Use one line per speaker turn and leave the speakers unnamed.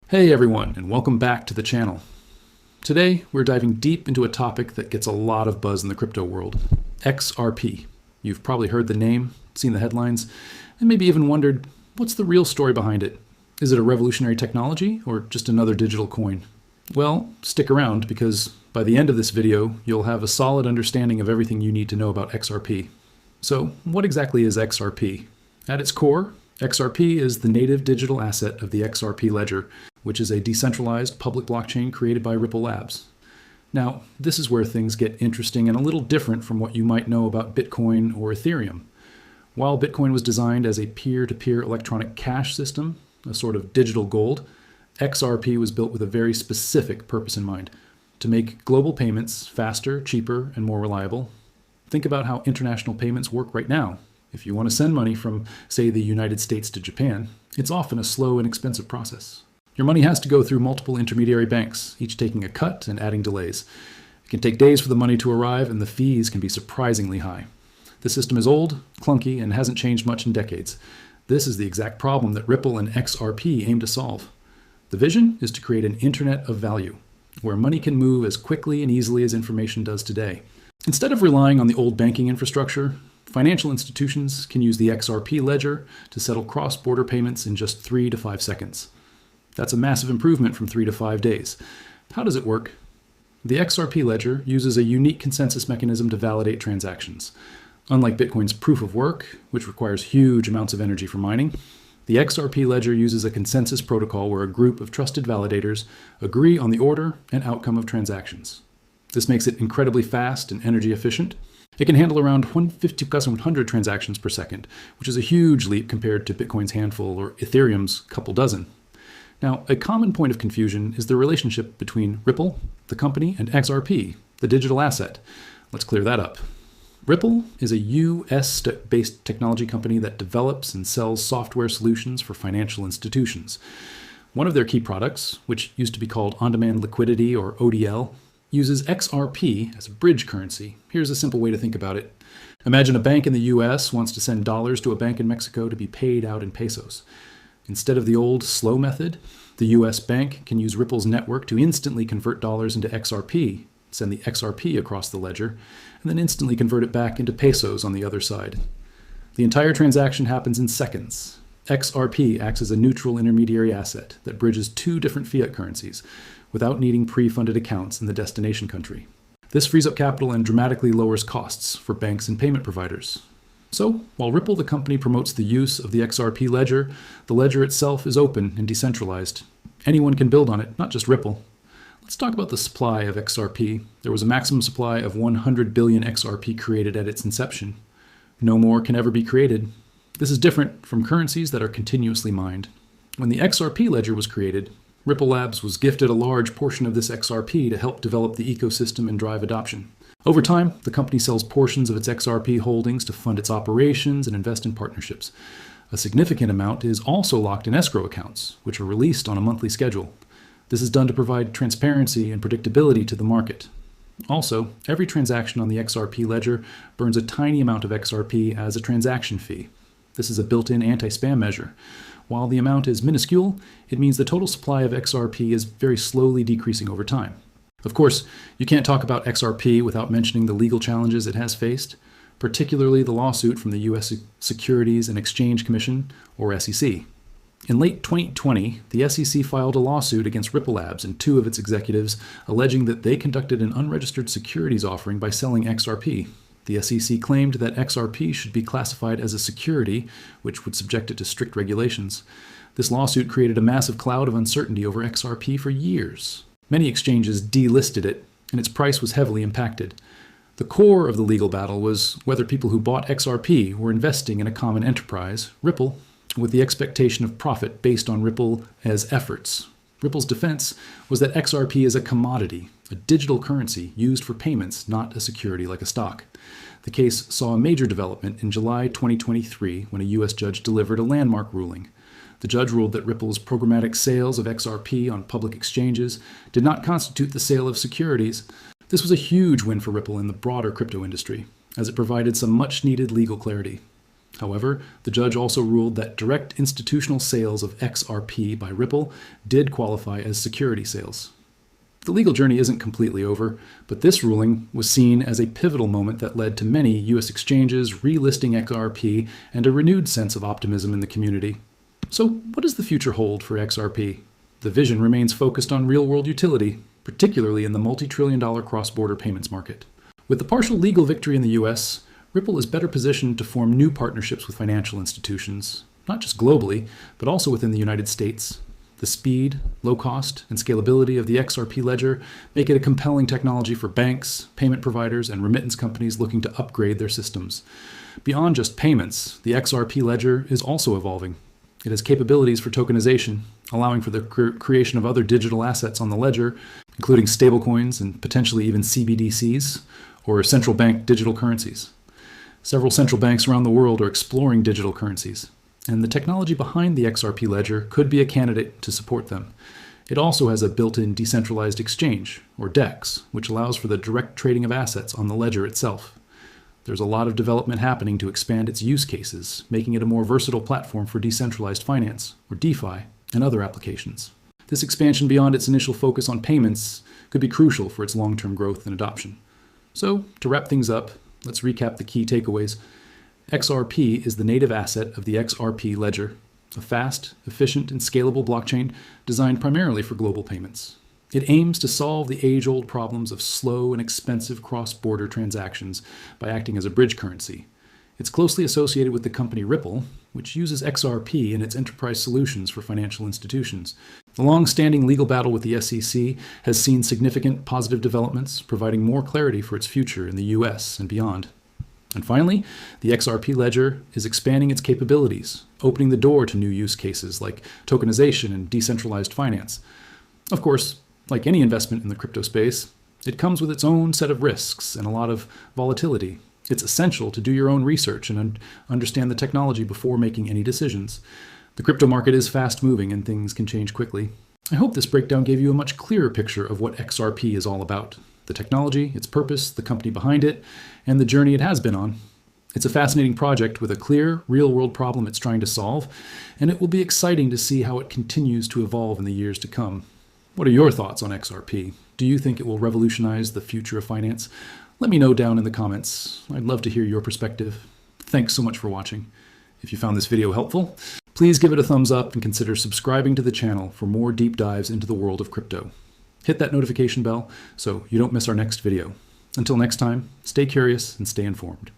Hey everyone, and welcome back to the channel. Today, we're diving deep into a topic that gets a lot of buzz in the crypto world, XRP. You've probably heard the name, seen the headlines, and maybe even wondered, what's the real story behind it? Is it a revolutionary technology or just another digital coin? Well, stick around because by the end of this video, you'll have a solid understanding of everything you need to know about XRP. So, what exactly is XRP? At its core, XRP is the native digital asset of the XRP ledger, which is a decentralized public blockchain created by Ripple Labs. Now, this is where things get interesting and a little different from what you might know about Bitcoin or Ethereum. While Bitcoin was designed as a peer-to-peer electronic cash system, a sort of digital gold, XRP was built with a very specific purpose in mind: to make global payments faster, cheaper, and more reliable. Think about how international payments work right now. If you want to send money from, say, the United States to Japan, it's often a slow and expensive process. Your money has to go through multiple intermediary banks, each taking a cut and adding delays. It can take days for the money to arrive, and the fees can be surprisingly high. The system is old, clunky, and hasn't changed much in decades. This is the exact problem that Ripple and XRP aim to solve. The vision is to create an internet of value, where money can move as quickly and easily as information does today. Instead of relying on the old banking infrastructure, financial institutions can use the XRP ledger to settle cross-border payments in just 3 to 5 seconds. That's a massive improvement from 3 to 5 days. How does it work? The XRP ledger uses a unique consensus mechanism to validate transactions. Unlike Bitcoin's proof of work, which requires huge amounts of energy for mining, the XRP ledger uses a consensus protocol where a group of trusted validators agree on the order and outcome of transactions. This makes it incredibly fast and energy efficient. It can handle around 150,100 transactions per second, which is a huge leap compared to Bitcoin's handful or Ethereum's couple dozen. Now, a common point of confusion is the relationship between Ripple, the company, and XRP, the digital asset. Let's clear that up. Ripple is a US-based technology company that develops and sells software solutions for financial institutions. One of their key products, which used to be called on-demand liquidity or ODL, uses XRP as a bridge currency. Here's a simple way to think about it. Imagine a bank in the US wants to send dollars to a bank in Mexico to be paid out in pesos. Instead of the old slow method, the US bank can use Ripple's network to instantly convert dollars into XRP, send the XRP across the ledger, and then instantly convert it back into pesos on the other side. The entire transaction happens in seconds. XRP acts as a neutral intermediary asset that bridges two different fiat currencies without needing pre-funded accounts in the destination country. This frees up capital and dramatically lowers costs for banks and payment providers. So, while Ripple, the company, promotes the use of the XRP ledger, the ledger itself is open and decentralized. Anyone can build on it, not just Ripple. Let's talk about the supply of XRP. There was a maximum supply of 100 billion XRP created at its inception. No more can ever be created. This is different from currencies that are continuously mined. When the XRP ledger was created, Ripple Labs was gifted a large portion of this XRP to help develop the ecosystem and drive adoption. Over time, the company sells portions of its XRP holdings to fund its operations and invest in partnerships. A significant amount is also locked in escrow accounts, which are released on a monthly schedule. This is done to provide transparency and predictability to the market. Also, every transaction on the XRP ledger burns a tiny amount of XRP as a transaction fee. This is a built-in anti-spam measure. While the amount is minuscule, it means the total supply of XRP is very slowly decreasing over time. Of course, you can't talk about XRP without mentioning the legal challenges it has faced, particularly the lawsuit from the US Securities and Exchange Commission, or SEC. In late 2020, the SEC filed a lawsuit against Ripple Labs and two of its executives, alleging that they conducted an unregistered securities offering by selling XRP. The SEC claimed that XRP should be classified as a security, which would subject it to strict regulations. This lawsuit created a massive cloud of uncertainty over XRP for years. Many exchanges delisted it, and its price was heavily impacted. The core of the legal battle was whether people who bought XRP were investing in a common enterprise, Ripple, with the expectation of profit based on Ripple as efforts. Ripple's defense was that XRP is a commodity, a digital currency used for payments, not a security like a stock. The case saw a major development in July 2023 when a US judge delivered a landmark ruling. The judge ruled that Ripple's programmatic sales of XRP on public exchanges did not constitute the sale of securities. This was a huge win for Ripple in the broader crypto industry, as it provided some much-needed legal clarity. However, the judge also ruled that direct institutional sales of XRP by Ripple did qualify as security sales. The legal journey isn't completely over, but this ruling was seen as a pivotal moment that led to many U.S. exchanges relisting XRP and a renewed sense of optimism in the community. So, what does the future hold for XRP? The vision remains focused on real-world utility, particularly in the multi-trillion-dollar cross-border payments market. With the partial legal victory in the U.S., Ripple is better positioned to form new partnerships with financial institutions, not just globally, but also within the United States. The speed, low cost, and scalability of the XRP ledger make it a compelling technology for banks, payment providers, and remittance companies looking to upgrade their systems. Beyond just payments, the XRP ledger is also evolving. It has capabilities for tokenization, allowing for the creation of other digital assets on the ledger, including stablecoins and potentially even CBDCs, or central bank digital currencies. Several central banks around the world are exploring digital currencies, and the technology behind the XRP ledger could be a candidate to support them. It also has a built-in decentralized exchange, or DEX, which allows for the direct trading of assets on the ledger itself. There's a lot of development happening to expand its use cases, making it a more versatile platform for decentralized finance, or DeFi, and other applications. This expansion beyond its initial focus on payments could be crucial for its long-term growth and adoption. So, to wrap things up, let's recap the key takeaways. XRP is the native asset of the XRP ledger, a fast, efficient, and scalable blockchain designed primarily for global payments. It aims to solve the age-old problems of slow and expensive cross-border transactions by acting as a bridge currency. It's closely associated with the company Ripple, which uses XRP in its enterprise solutions for financial institutions. The long-standing legal battle with the SEC has seen significant positive developments, providing more clarity for its future in the US and beyond. And finally, the XRP ledger is expanding its capabilities, opening the door to new use cases like tokenization and decentralized finance. Of course, like any investment in the crypto space, it comes with its own set of risks and a lot of volatility. It's essential to do your own research and understand the technology before making any decisions. The crypto market is fast-moving and things can change quickly. I hope this breakdown gave you a much clearer picture of what XRP is all about. The technology, its purpose, the company behind it, and the journey it has been on. It's a fascinating project with a clear, real-world problem it's trying to solve, and it will be exciting to see how it continues to evolve in the years to come. What are your thoughts on XRP? Do you think it will revolutionize the future of finance? Let me know down in the comments. I'd love to hear your perspective. Thanks so much for watching. If you found this video helpful, please give it a thumbs up and consider subscribing to the channel for more deep dives into the world of crypto. Hit that notification bell so you don't miss our next video. Until next time, stay curious and stay informed.